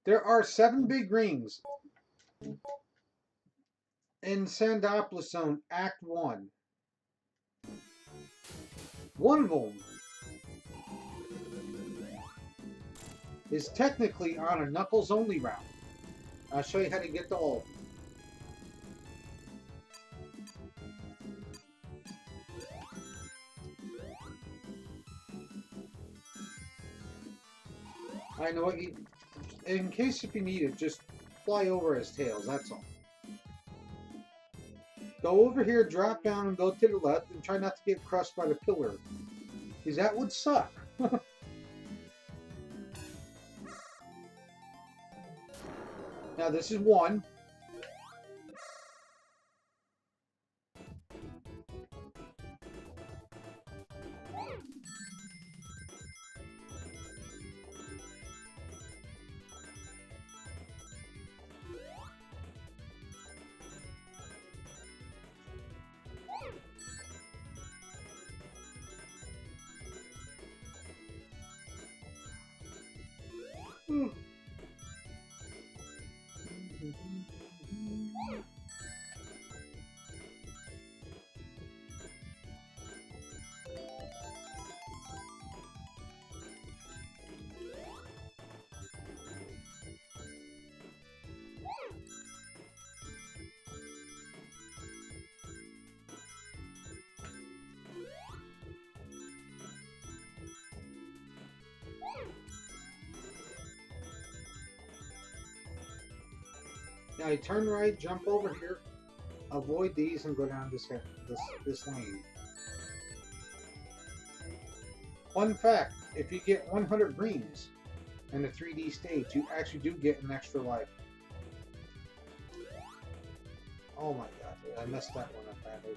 There are 7 big rings in Sandopolis Zone Act 1. One of them is technically on a Knuckles only route. I'll show you how to get to all of them. I know what you, in case if you need it, just fly over his tails, that's all. Go over here, drop down, and go to the left, and try not to get crushed by the pillar. Because that would suck. Now this is one. Now you turn right, jump over here, avoid these, and go down this lane. Fun fact: if you get 100 greens in the 3D stage, you actually do get an extra life. Oh my god, I messed that one up badly.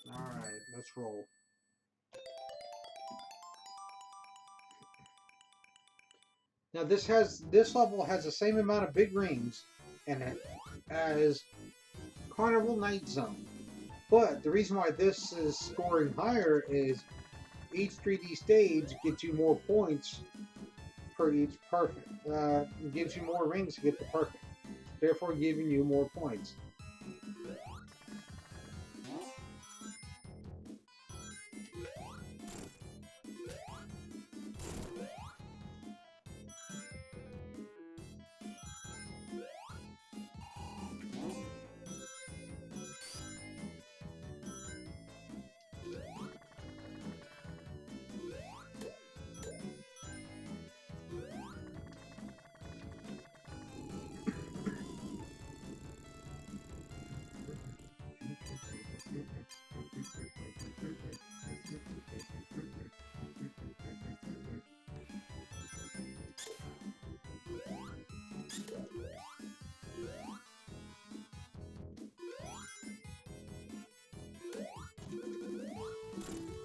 Alright, let's roll. Now this level has the same amount of big rings in it as Carnival Night Zone. But the reason why this is scoring higher is each 3D stage gets you more points for each perfect. It gives you more rings to get the perfect, therefore giving you more points.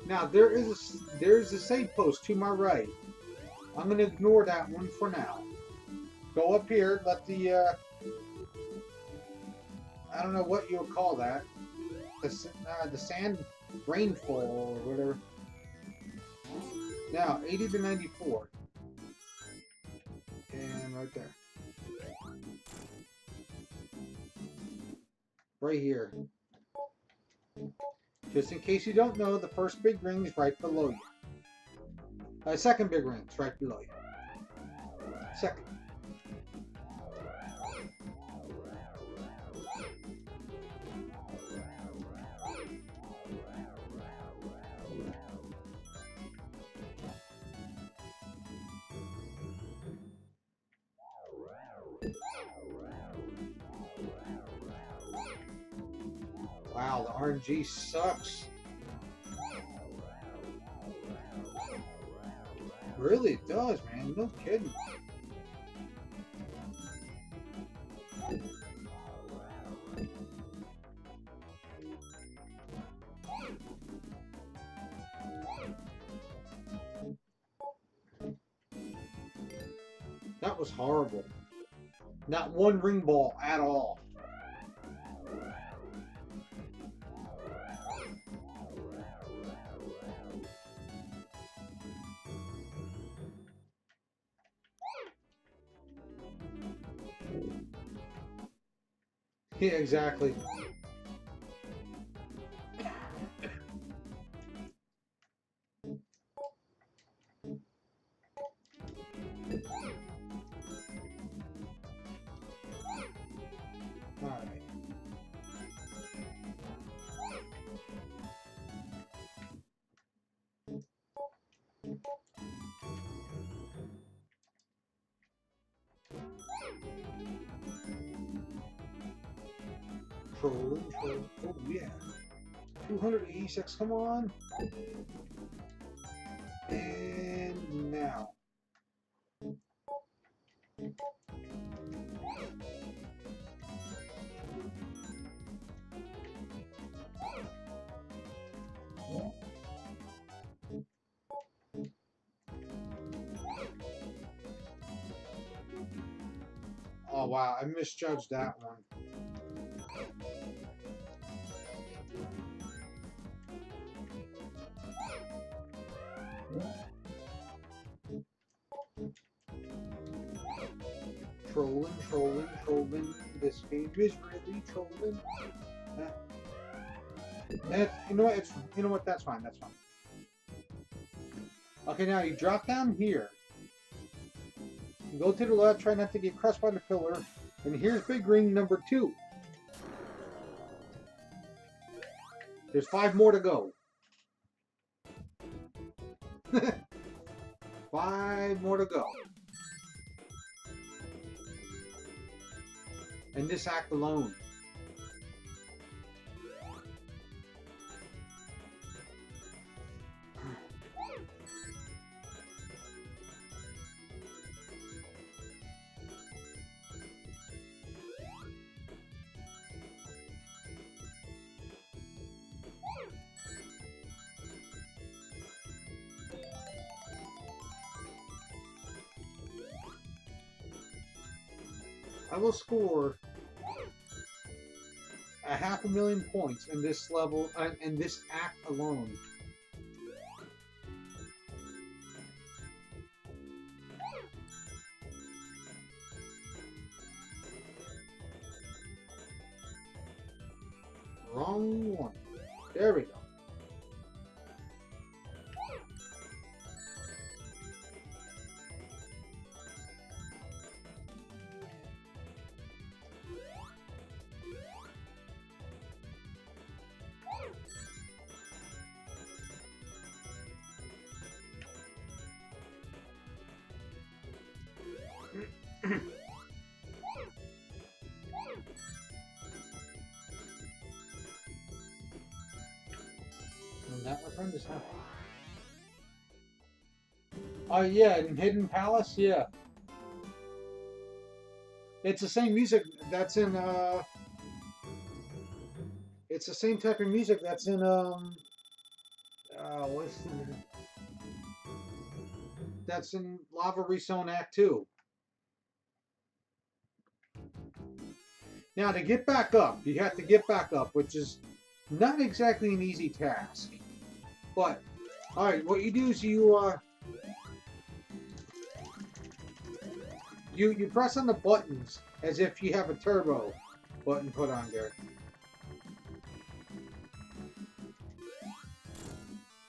Now there's a save post to my right. I'm gonna ignore that one for now. Go up here, let the I don't know what you'll call that, the sand rainfall or whatever. Now 80 to 94, and right there, right here. Just in case you don't know, the first big ring is right below you. Second big ring is right below you. Second. Wow, the RNG sucks. Really, it does, man. No kidding. That was horrible. Not one ring ball at all. Yeah, exactly. Alright. Trolling. Oh, yeah. 286, come on. And now. Oh, wow. I misjudged that one. Trolling. This game is really trolling. You know what? You know what? That's fine. That's fine. Okay, now you drop down here. You go to the left. Try not to get crushed by the pillar. And here's big ring number 2. There's 5 more to go. 5 more to go. And this act alone. I will score 500,000 points in this level, in this act alone. Wrong one. There we go. And that, my friend, is happening. Oh yeah, in Hidden Palace, yeah. It's the same music that's in it's the same type of music that's in what's the, that's in Lava Resone Act 2. Now to get back up, you have to get back up, which is not exactly an easy task. But alright, what you do is you press on the buttons as if you have a turbo button put on there.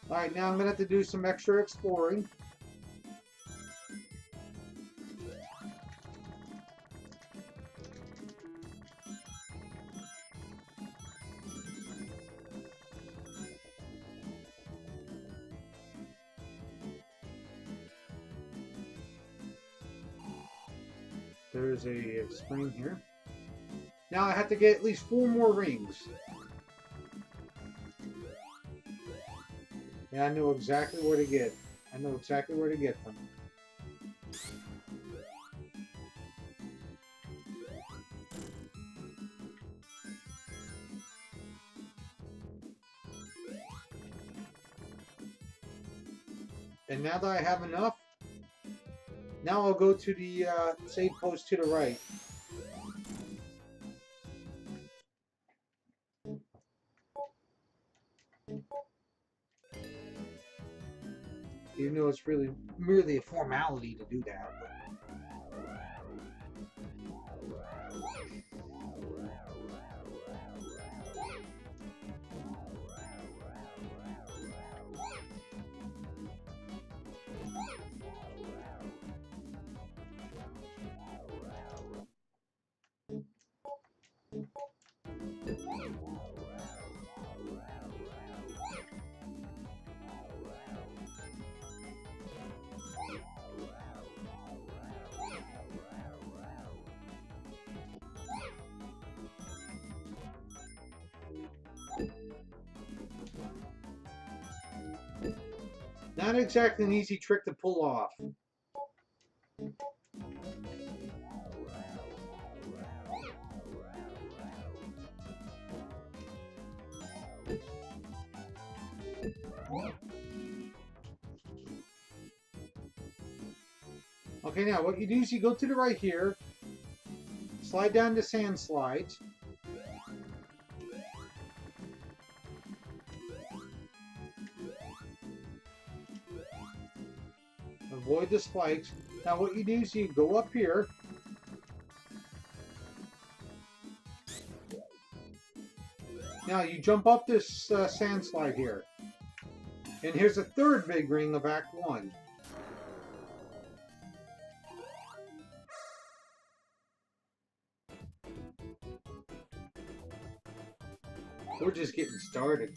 Alright, now I'm going to have to do some extra exploring. There's a spring here. Now I have to get at least 4 more rings. Yeah, I knew exactly where to get. I know exactly where to get them. And now that I have enough, now I'll go to the save post to the right. Even though it's really merely a formality to do that. But... Not exactly an easy trick to pull off. Okay, now what you do is you go to the right here, slide down the sand slides. Avoid the spikes. Now what you do is you go up here. Now you jump up this sand slide here. And here's a third big ring of Act 1. We're just getting started.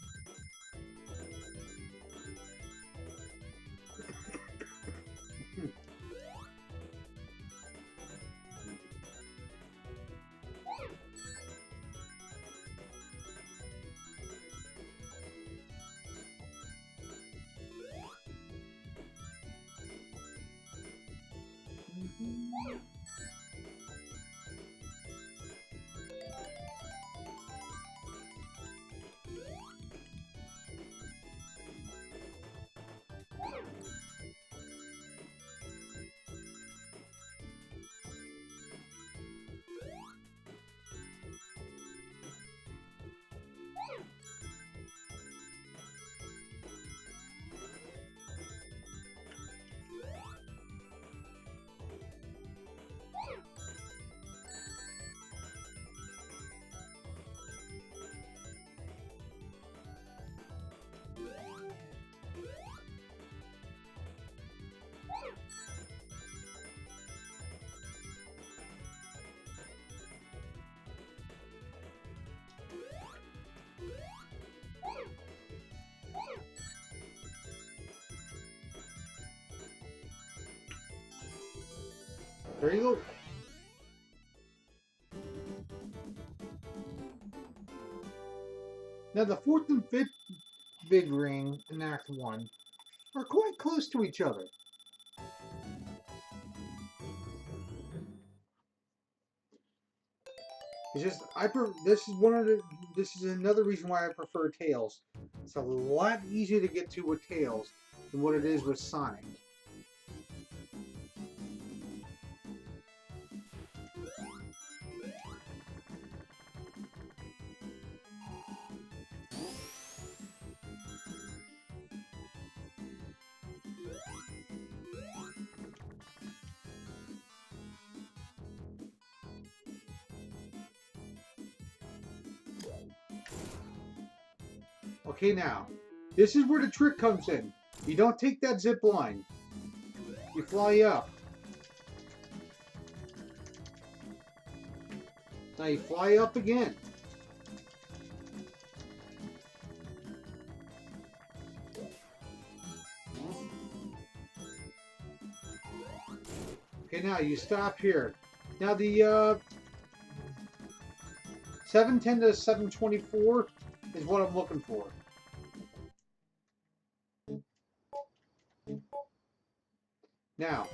There you go. Now the fourth and fifth big ring in Act 1 are quite close to each other. It's just this is another reason why I prefer Tails. It's a lot easier to get to with Tails than what it is with Sonic. Okay, now, this is where the trick comes in. You don't take that zip line. You fly up. Now you fly up again. Okay, now you stop here. Now the 710 to 724 is what I'm looking for. Now,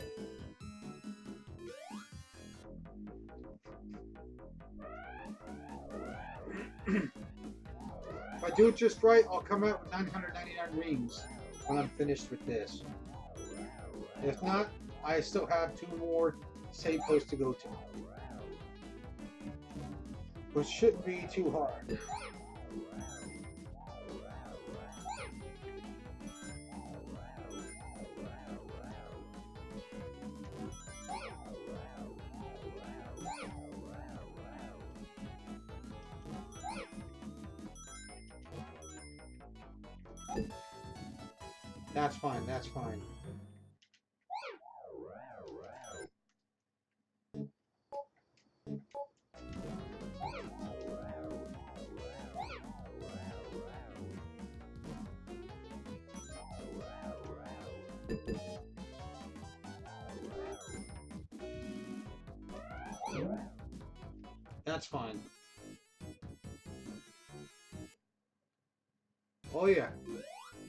if I do it just right, I'll come out with 999 rings when I'm finished with this. If not, I still have 2 more save posts to go to. Which shouldn't be too hard. That's fine, that's fine. That's fine. Oh yeah.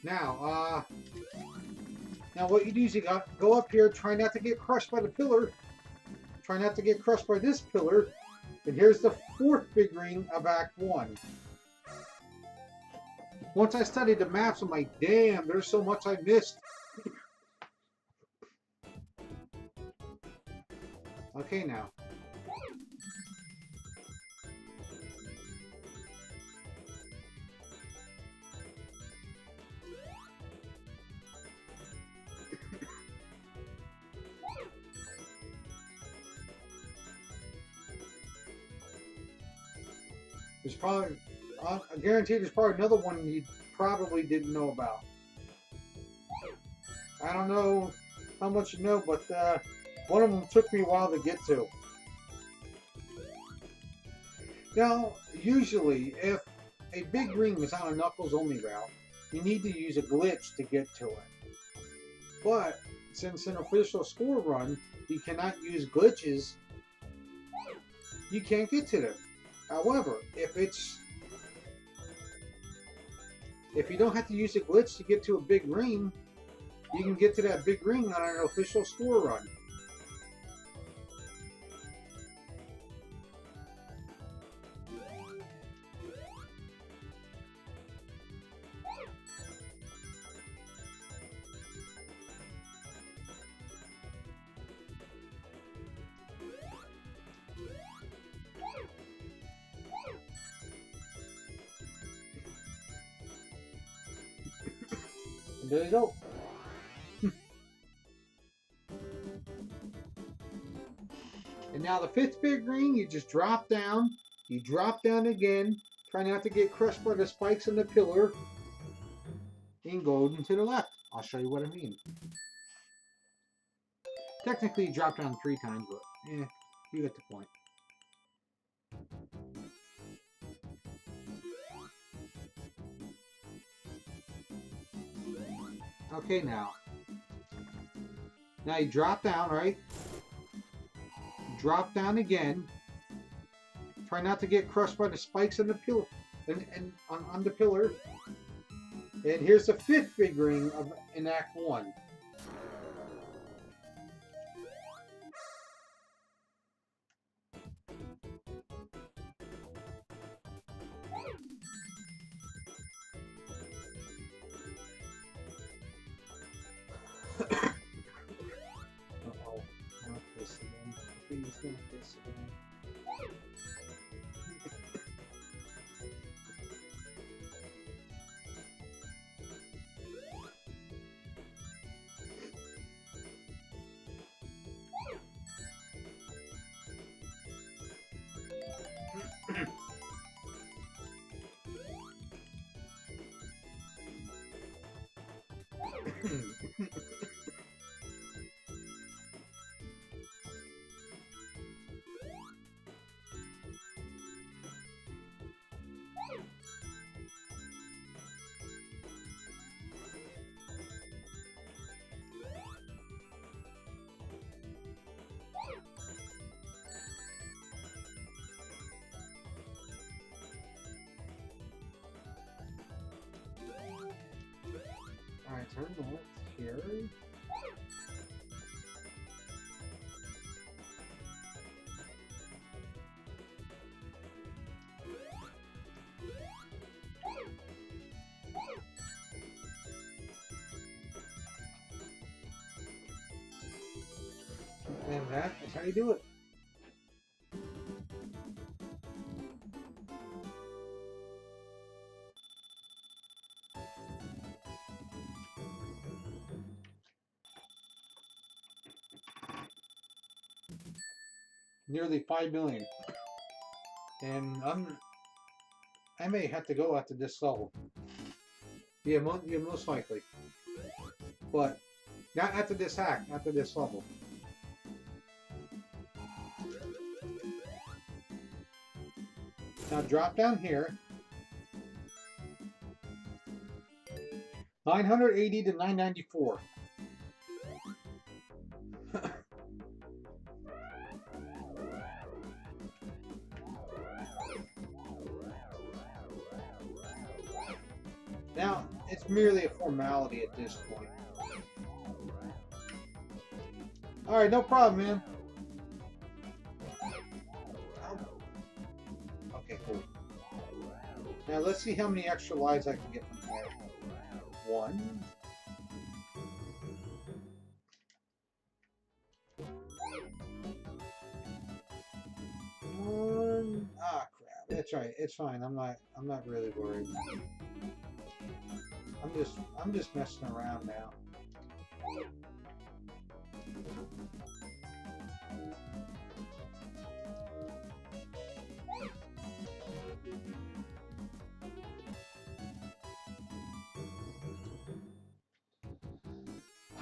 Now, now what you do is you go up here, try not to get crushed by the pillar. Try not to get crushed by this pillar. And here's the 4th big ring of Act 1. Once I studied the maps, I'm like, damn, there's so much I missed. Okay, now. There's probably, I guarantee there's probably another one you probably didn't know about. I don't know how much you know, but one of them took me a while to get to. Now, usually, if a big ring is on a Knuckles only route, you need to use a glitch to get to it. But, since an official score run, you cannot use glitches, you can't get to them. However, if you don't have to use a glitch to get to a big ring, you can get to that big ring on an official score run. And there you go. And now the 5th big ring, you just drop down. You drop down again. Try not to get crushed by the spikes in the pillar. And go to the left. I'll show you what I mean. Technically, you drop down 3 times, but you get the point. Okay, now you drop down, right? Drop down again. Try not to get crushed by the spikes in the pillar and on the pillar. And here's the 5th big ring in Act 1. Uh-oh, not this again. Please not this again. Alright, turn left here. And that's how you do it. Nearly 5 million. And I may have to go after this level. Yeah, most likely. But not after this hack, after this level. Now drop down here. 980 to 994. Now, it's merely a formality at this point. Alright, no problem, man. Okay, cool. Now, let's see how many extra lives I can get from here. 1. Ah, crap. That's right. It's fine. I'm not really worried. I'm just messing around now.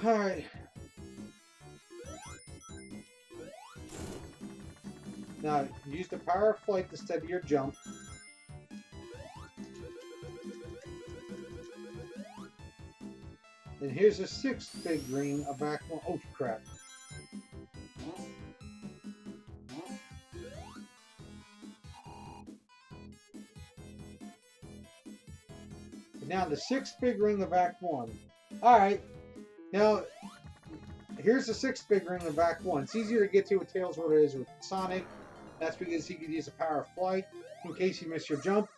All right. Now, use the power of flight to steady your jump. And here's a 6th big ring, a back one. Oh, crap. And now the 6th big ring of Act 1. Alright. Now, here's the 6th big ring of Act 1. It's easier to get to with Tails than it is with Sonic. That's because he could use the power of flight in case you miss your jump.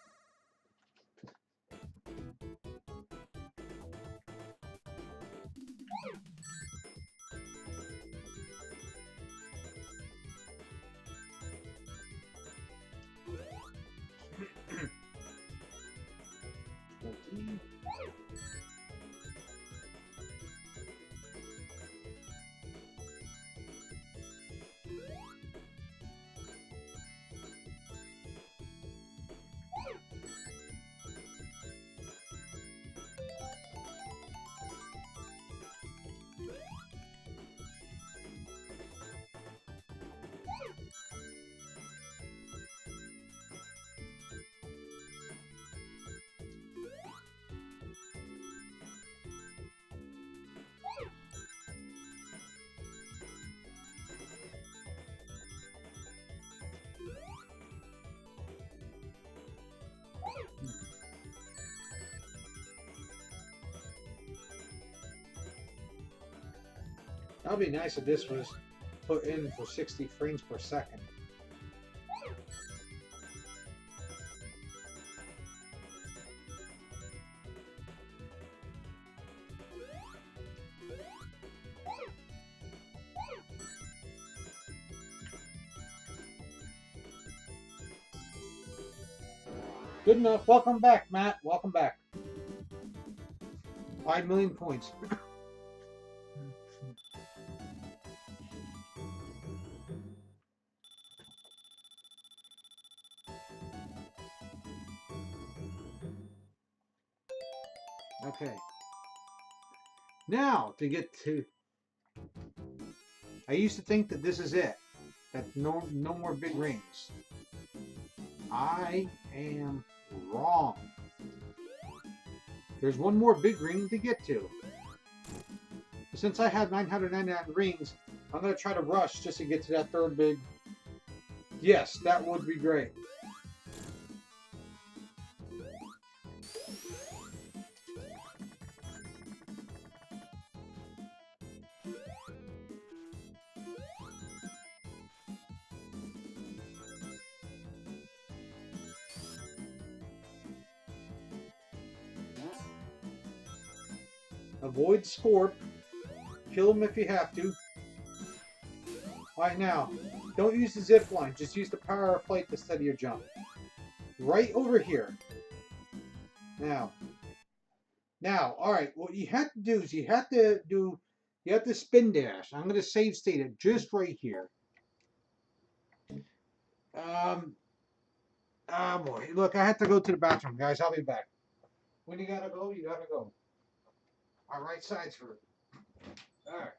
That would be nice if this was put in for 60 frames per second. Good enough. Welcome back, Matt. Welcome back. 5 million points. Okay. Now, to get to... I used to think that this is it. That no more big rings. I am wrong. There's one more big ring to get to. Since I have 999 rings, I'm going to try to rush just to get to that 3rd big... Yes, that would be great. Avoid Scorp. Kill him if you have to. Alright, now, don't use the zip line. Just use the power of flight to steady your jump. Right over here. Now, alright, what you have to do is you have to spin dash. I'm going to save state it just right here. Oh boy, look, I have to go to the bathroom, guys. I'll be back. When you gotta go, you gotta go. Our right side's hurt. Alright.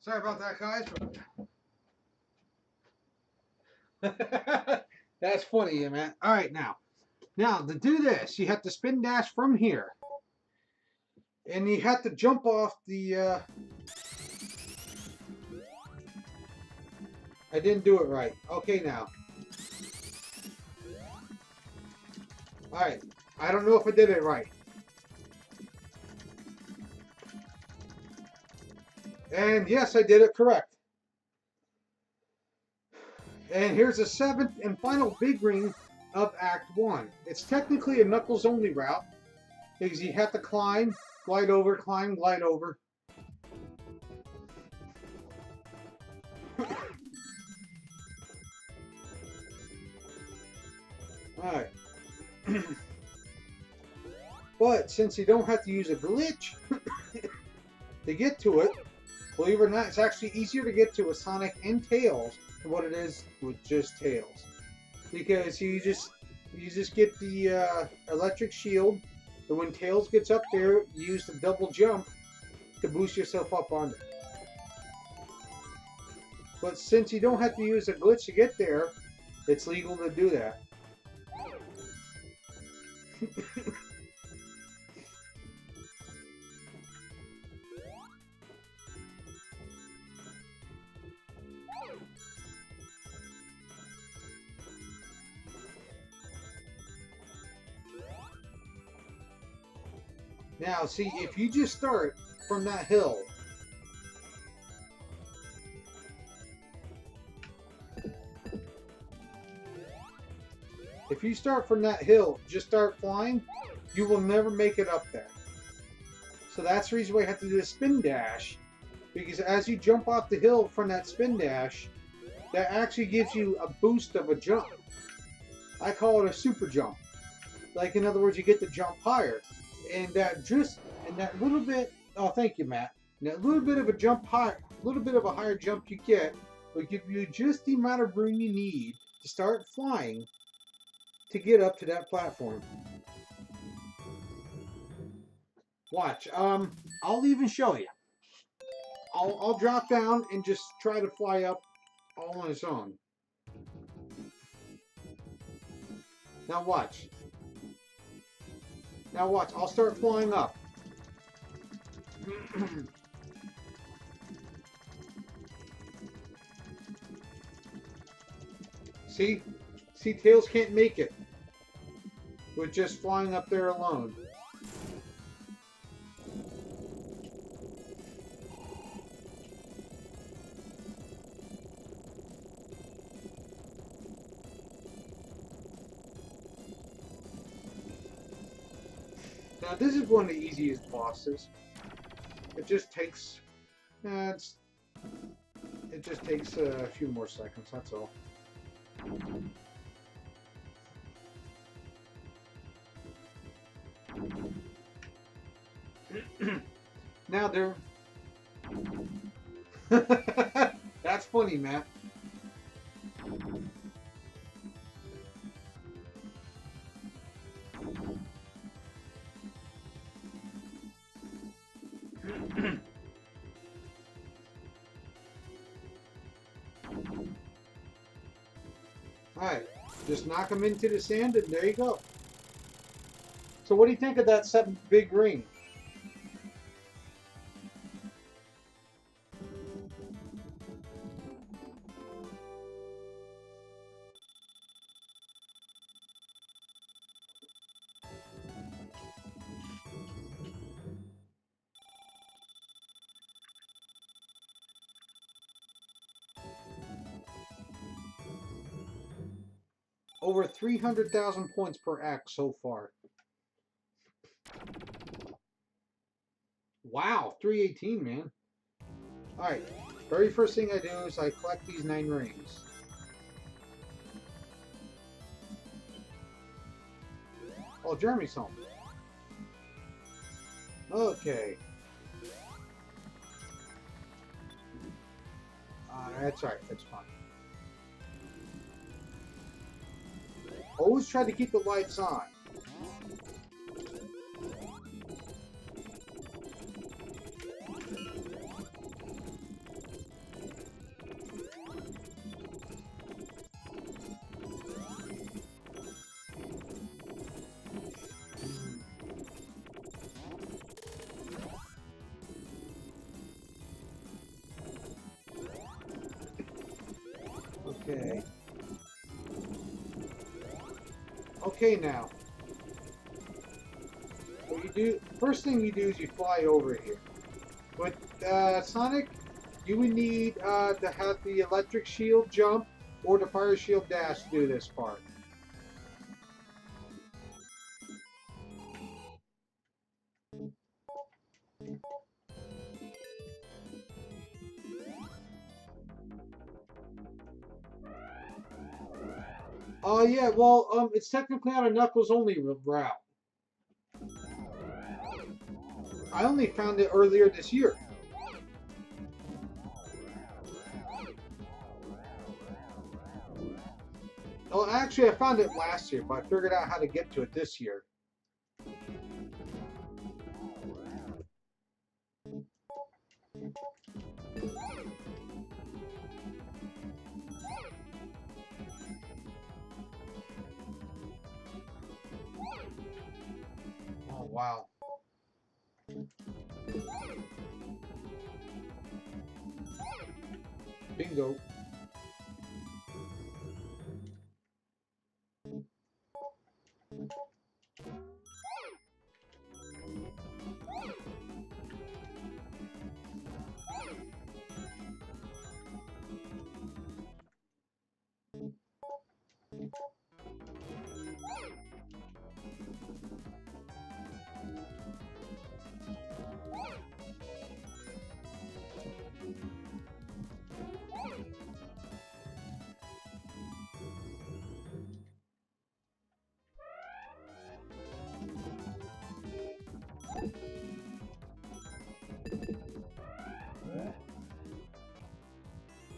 Sorry about that, guys. That's funny, man. Alright, now to do this, you have to spin dash from here. And you have to jump off the, I didn't do it right. Okay, now. Alright, I don't know if I did it right. And yes, I did it correct. And here's the 7th and final big ring of Act 1. It's technically a Knuckles only route because you have to climb, glide over, climb, glide over. Alright. But since you don't have to use a glitch to get to it, believe it or not, it's actually easier to get to with Sonic and Tails than what it is with just Tails. Because you just get the electric shield, and when Tails gets up there, you use the double jump to boost yourself up on it. But since you don't have to use a glitch to get there, it's legal to do that. Now, see, if you just start from that hill, just start flying, you will never make it up there. So that's the reason why you have to do a spin dash, because as you jump off the hill from that spin dash, that actually gives you a boost of a jump. I call it a super jump. Like, in other words, you get to jump higher. And that little bit, oh, thank you, Matt. And that little bit of a jump higher, little bit of a higher jump you get will give you just the amount of room you need to start flying to get up to that platform. Watch. I'll even show you. I'll drop down and just try to fly up all on its own. Now watch. Now watch. I'll start flying up. See? See, Tails can't make it with just flying up there alone. Now this is one of the easiest bosses. It just takes, it just takes a few more seconds. That's all. Now there. That's funny, Matt. Alright, just knock them into the sand and there you go. So what do you think of that 7 big ring? Over 300,000 points per act so far. Wow, 318, man. Alright, very first thing I do is I collect these 9 rings. Oh, Jeremy's home. Okay. That's alright, that's fine. Always try to keep the lights on. Okay. Okay, now. What you do, first thing you do is you fly over here. With Sonic, you would need to have the electric shield jump or the fire shield dash to do this part. Oh yeah, well, it's technically on a Knuckles only route. I only found it earlier this year. Well, actually, I found it last year, but I figured out how to get to it this year. Oh, wow. Bingo.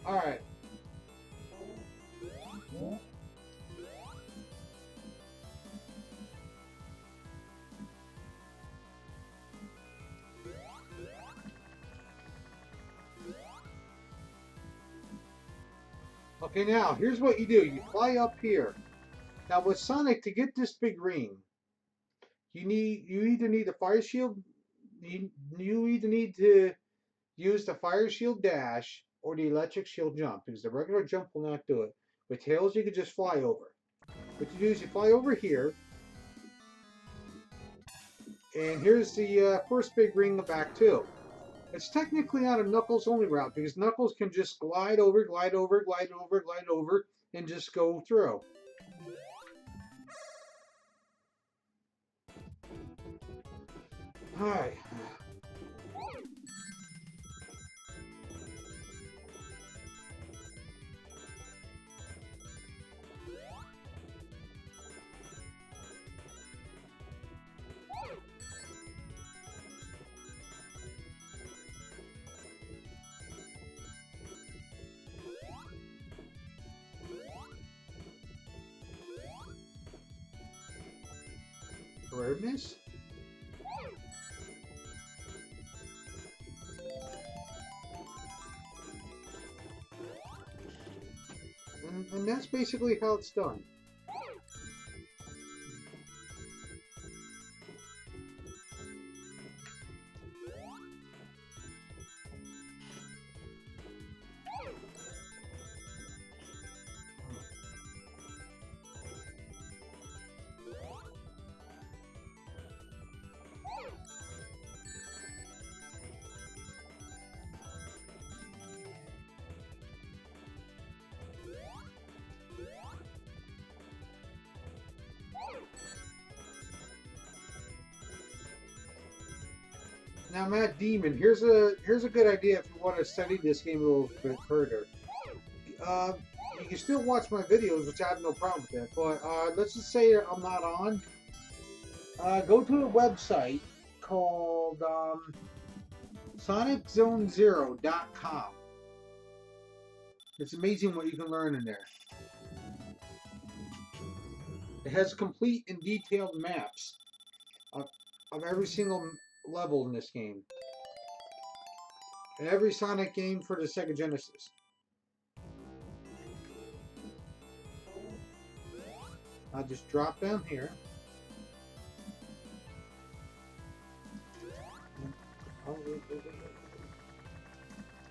Alright. Okay, now, here's what you do. You fly up here. Now, with Sonic, to get this big ring, you either need the fire shield, you either need to use the fire shield dash or the electric shield jump, because the regular jump will not do it. With Tails, you can just fly over. What you do is you fly over here, and here's the first big ring of Act 2. It's technically not a Knuckles only route, because Knuckles can just glide over, glide over, glide over, glide over, and just go through. Alright. Rare miss? And that's basically how it's done. Now, Matt Demon, here's a good idea if you want to study this game a little bit further. You can still watch my videos, which I have no problem with that. But let's just say I'm not on. Go to a website called SonicZone0.com. It's amazing what you can learn in there. It has complete and detailed maps of every single level in this game. And every Sonic game for the Sega Genesis. I'll just drop down here.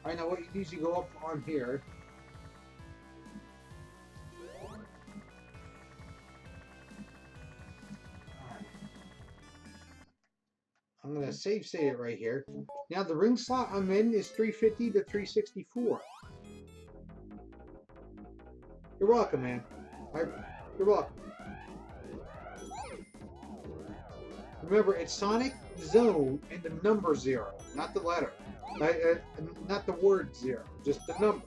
I know what you do is you go up on here. I'm going to save it right here. Now the ring slot I'm in is 350 to 364. You're welcome, man. You're welcome. Remember, it's Sonic Zone and the number 0, not the letter. Not the word 0, just the number.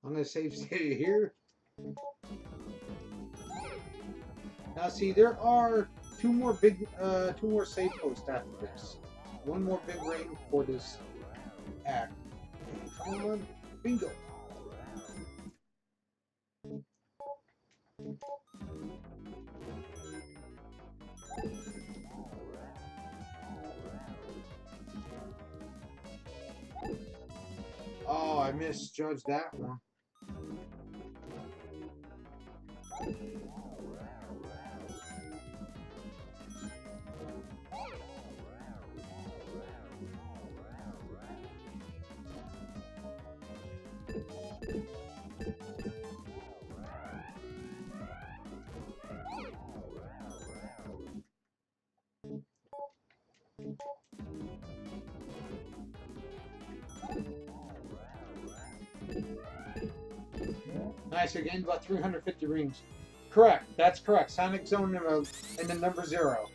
I'm going to save it here. Now see, there are two more save posts after this. One more big ring for this act. Come on, bingo. Oh, I misjudged that one. Nice, you're getting about 350 rings. Correct, that's correct. Sonic Zone and the number 0.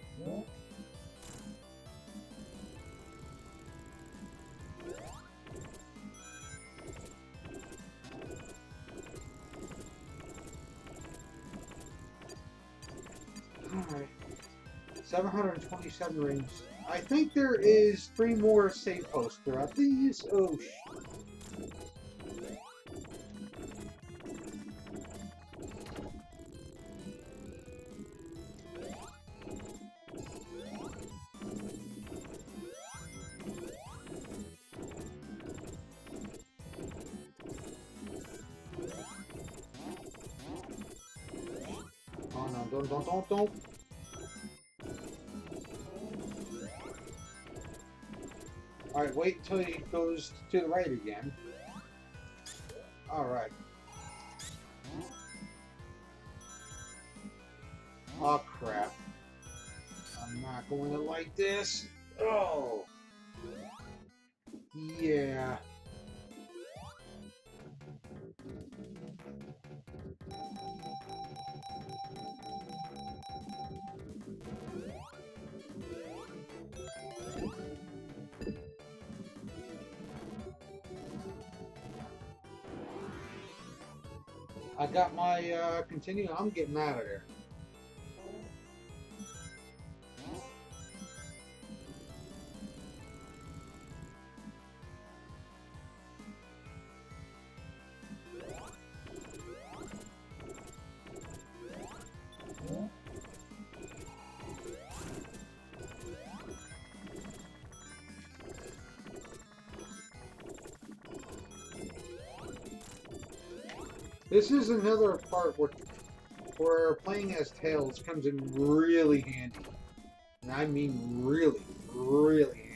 727 rings. I think there is 3 more save posts throughout these. Oh, oh no, don't. Alright, wait until he goes to the right again. Alright. Oh crap. I'm not going to like this. Oh. Yeah. I got my continue. I'm getting out of there. This is another part where playing as Tails comes in really handy. And I mean really, really handy.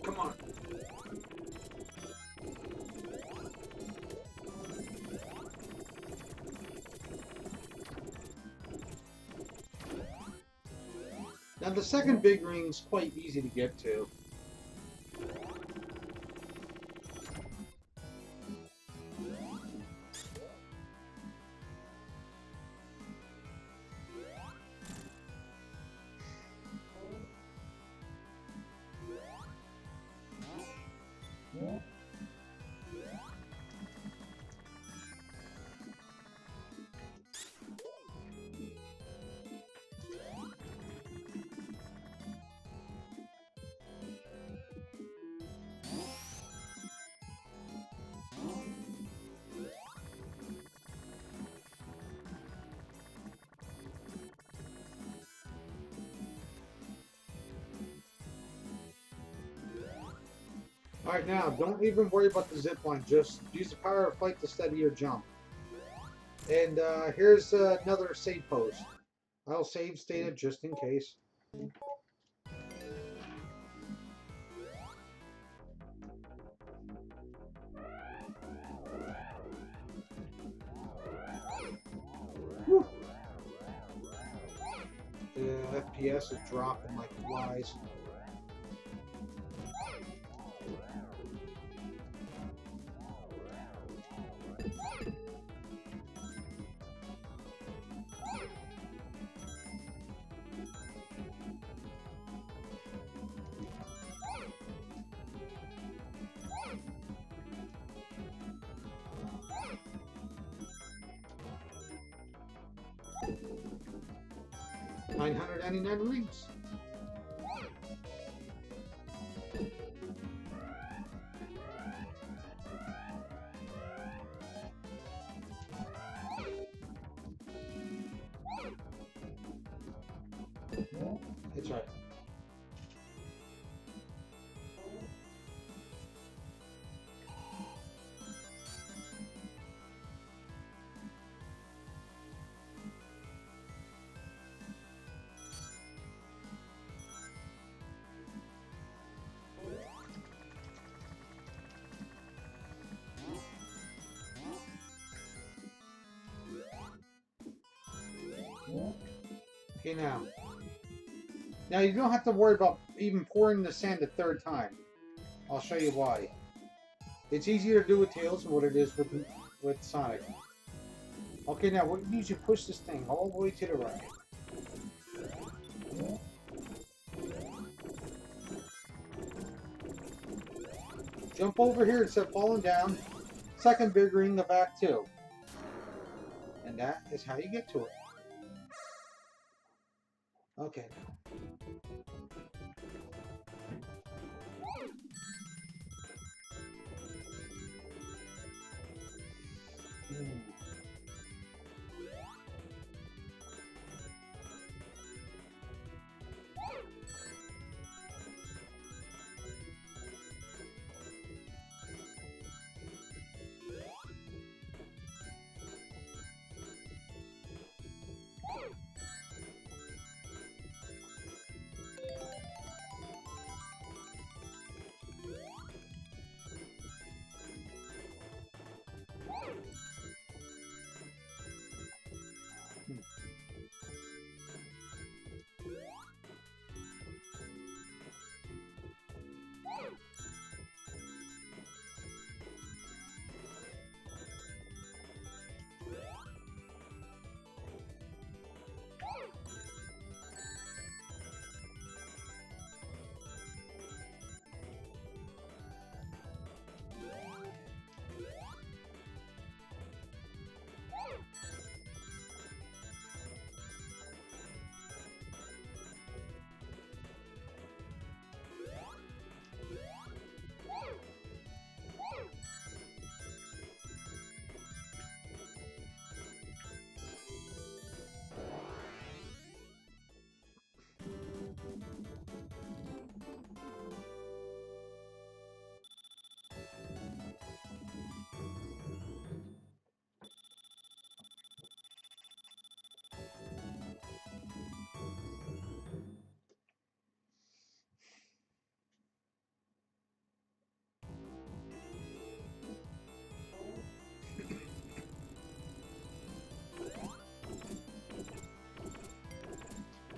Come on. Now the second big ring's quite easy to get to. Alright, now, don't even worry about the zip line. Just use the power of flight to steady your jump. And here's another save post. I'll save data just in case. Whew. The FPS is dropping like flies. $999 rings. That's right. Okay, now. Now you don't have to worry about even pouring the sand a third time. I'll show you why. It's easier to do with Tails than what it is with Sonic. Okay, now what you need to push this thing all the way to the right. Jump over here instead of falling down. Second big ring of Act 2. And that is how you get to it. Okay.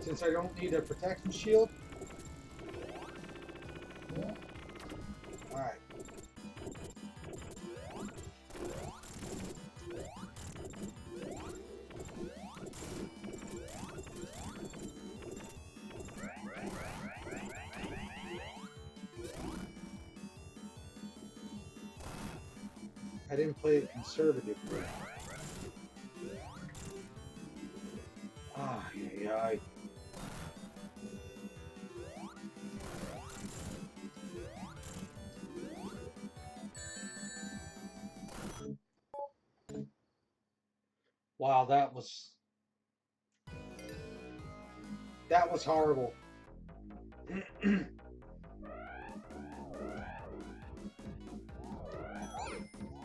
Since I don't need a protection shield. Alright. I didn't play it conservatively. Ah, yeah. Wow, that was horrible.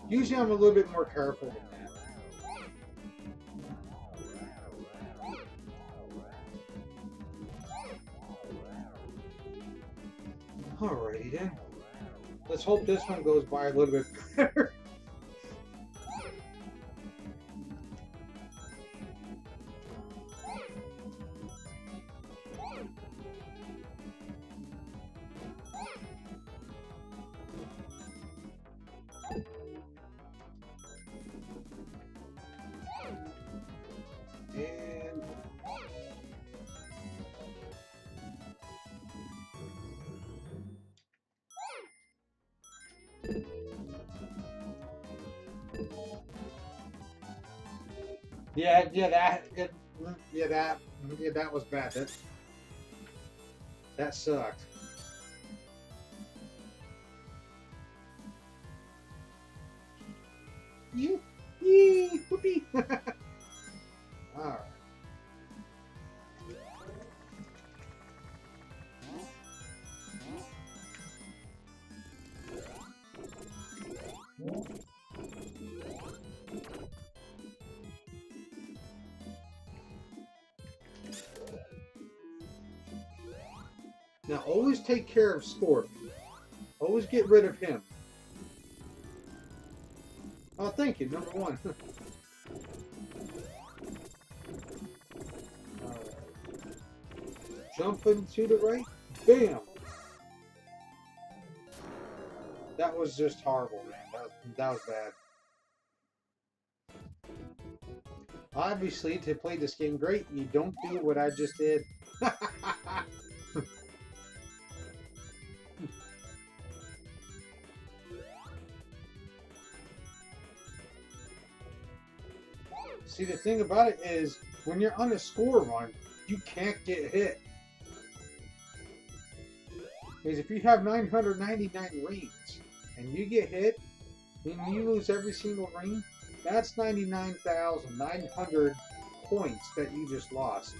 Usually I'm a little bit more careful than that. Alrighty then. Let's hope this one goes by a little bit better. And that was bad. That sucked. Yee, whoopee. All right. Now always take care of Scorpion. Always get rid of him. Oh, thank you, number one. Alright. jumping to the right. Bam! That was just horrible, man. That was bad. Obviously, to play this game great, you don't do what I just did. See, the thing about it is, when you're on a score run, you can't get hit. Because if you have 999 rings, and you get hit, and you lose every single ring, that's 99,900 points that you just lost.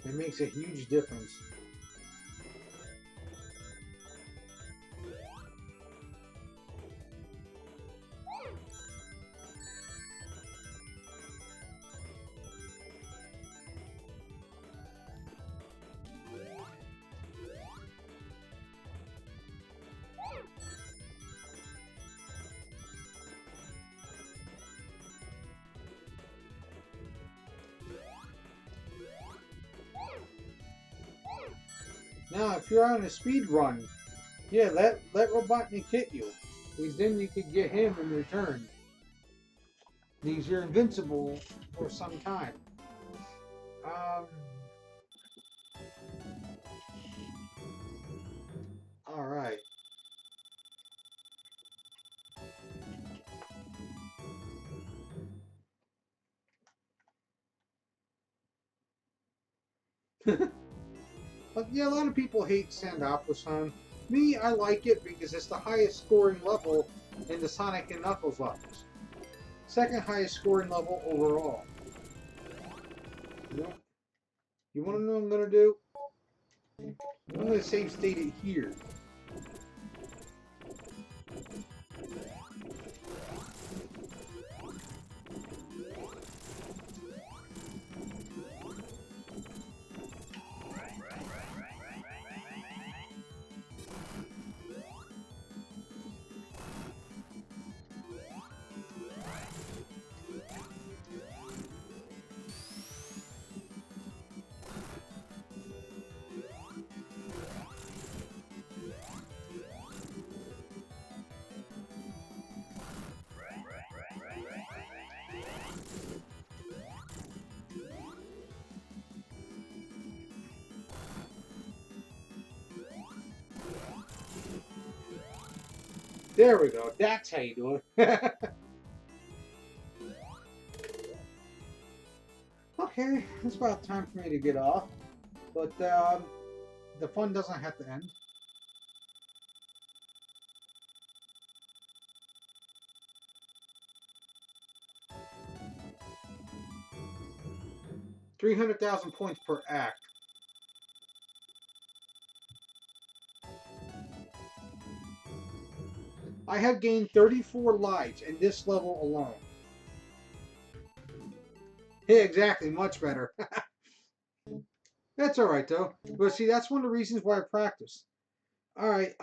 It makes a huge difference. Now, if you're on a speed run, yeah, let Robotnik hit you, because then you could get him in return. Because you're invincible for some time. All right. But yeah, a lot of people hate Sandopolis Zone. Me, I like it because it's the highest scoring level in the Sonic and Knuckles levels. Second highest scoring level overall. You want to know what I'm going to do? I'm going to save state it here. There we go. That's how you do it. Okay, it's about time for me to get off. But the fun doesn't have to end. $300,000 points per act. I have gained 34 lives in this level alone. Yeah, exactly. Much better. That's alright, though. But see, that's one of the reasons why I practice. Alright,